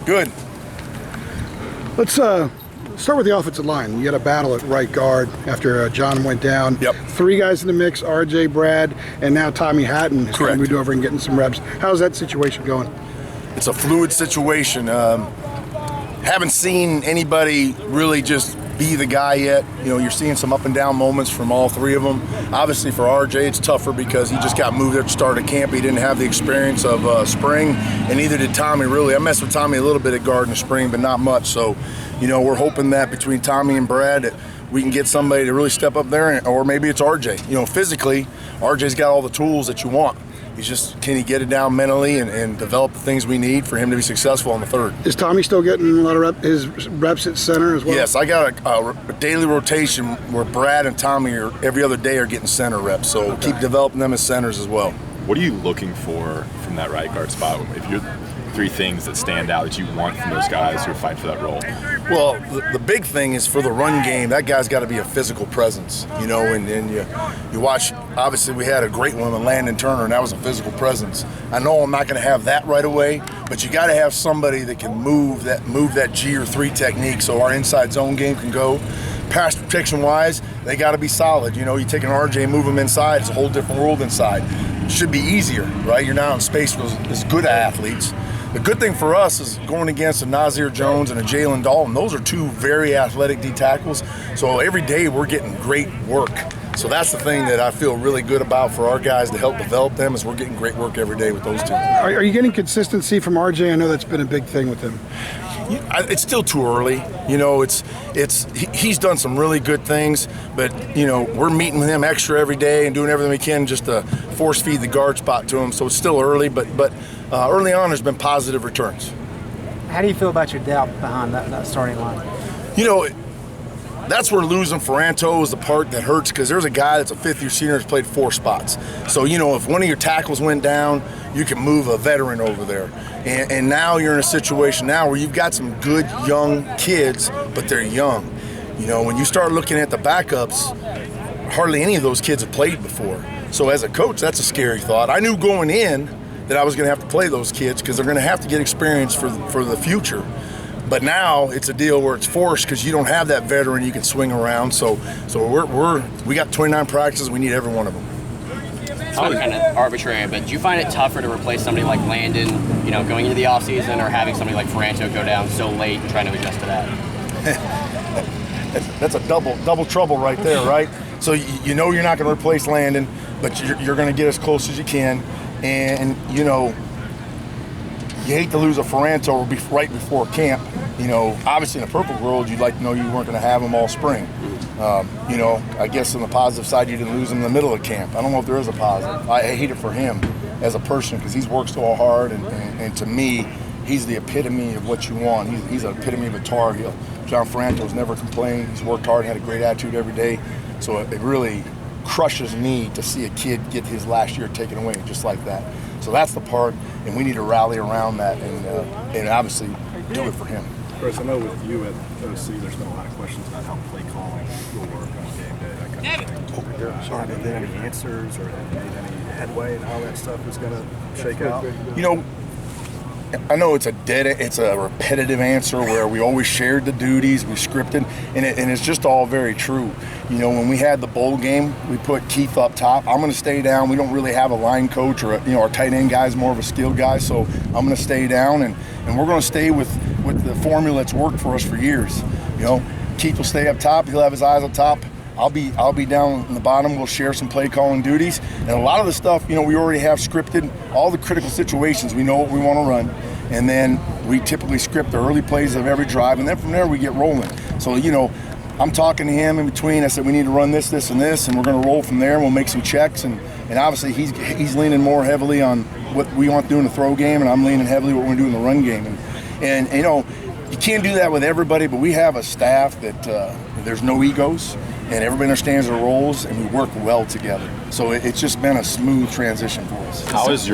Good. Let's start with the offensive line. You got a battle at right guard after John went down. Yep. 3 guys in the mix, RJ, Brad, and now Tommy Hatton is Correct. moved over and getting some reps. How's that situation going? It's a fluid situation. Haven't seen anybody really just be the guy yet. You know, you're seeing some up and down moments from all 3 of them. Obviously for RJ, it's tougher because he just got moved at the start of camp. He didn't have the experience of spring, and neither did Tommy really. I messed with Tommy a little bit at guard in the spring, but not much. So, you know, we're hoping that between Tommy and Brad that we can get somebody to really step up there, or maybe it's RJ. You know, physically, RJ's got all the tools that you want. He's just, can he get it down mentally and develop the things we need for him to be successful on the 3rd? Is Tommy still getting a lot of his reps at center as well? Yes, I got a daily rotation where Brad and Tommy every other day are getting center reps, so keep developing them as centers as well. What are you looking for from that right guard spot? If you're 3 things that stand out that you want from those guys who are fighting for that role? Well, the big thing is for the run game, that guy's got to be a physical presence, you know, and you watch, obviously we had a great one with Landon Turner, and that was a physical presence. I know I'm not going to have that right away, but you got to have somebody that can move that G or 3 technique so our inside zone game can go. Pass protection wise, they got to be solid. You know, you take an RJ and move them inside, it's a whole different world inside. It should be easier, right? You're now in space with good athletes. The good thing for us is going against a Nazir Jones and a Jalen Dalton. Those are 2 very athletic D tackles. So every day we're getting great work. So that's the thing that I feel really good about for our guys to help develop them, is we're getting great work every day with those 2. Are you getting consistency from RJ? I know that's been a big thing with him. It's still too early. You know, he's done some really good things, but, you know, we're meeting with him extra every day and doing everything we can just to force feed the guard spot to him. So it's still early, but early on there's been positive returns. How do you feel about your depth behind that starting line? You know, that's where losing Ferranto is the part that hurts, because there's a guy that's a 5th-year senior that's played 4 spots. So, you know, if one of your tackles went down, you can move a veteran over there. And now you're in a situation now where you've got some good young kids, but they're young. You know, when you start looking at the backups, hardly any of those kids have played before. So as a coach, that's a scary thought. I knew going in that I was going to have to play those kids because they're going to have to get experience for the future. But now it's a deal where it's forced because you don't have that veteran you can swing around. So we got 29 practices. We need every one of them. It's not kind of arbitrary, but do you find it tougher to replace somebody like Landon, you know, going into the offseason, or having somebody like Ferranto go down so late and trying to adjust to that? That's a double trouble right there, right? So you know you're not going to replace Landon, but you're going to get as close as you can. And, you know, you hate to lose a Ferranto right before camp. You know, obviously in a purple world, you'd like to know you weren't going to have him all spring. You know, I guess on the positive side, you didn't lose him in the middle of camp. I don't know if there is a positive. I hate it for him as a person because he's worked so hard, and to me, he's the epitome of what you want. He's an epitome of a Tar Heel. John Ferranto's never complained. He's worked hard, had a great attitude every day. So it really crushes me to see a kid get his last year taken away just like that. So that's the part, and we need to rally around that and obviously do it for him. Chris, I know with you at OC, there's been a lot of questions about how play calling will work on game day, that kind of thing. Have there been any answers, or have you made any headway in how that stuff is going to shake out? You know, I know it's a repetitive answer where we always shared the duties, we scripted, and it's just all very true. You know, when we had the bowl game, we put Keith up top. I'm going to stay down. We don't really have a line coach, or our tight end guy is more of a skilled guy, so I'm going to stay down, and we're going to stay with the formula that's worked for us for years. You know, Keith will stay up top. He'll have his eyes up top. I'll be down in the bottom. We'll share some play calling duties, and a lot of the stuff, you know, we already have scripted. All the critical situations, we know what we want to run, and then we typically script the early plays of every drive, and then from there we get rolling. So, you know, I'm talking to him in between. I said we need to run this, and this, and we're going to roll from there. And we'll make some checks, and obviously he's leaning more heavily on what we want to do in the throw game, and I'm leaning heavily what we're going to do in the run game. And you know, you can't do that with everybody, but we have a staff that there's no egos, and everybody understands their roles, and we work well together. So it's just been a smooth transition for us. How is your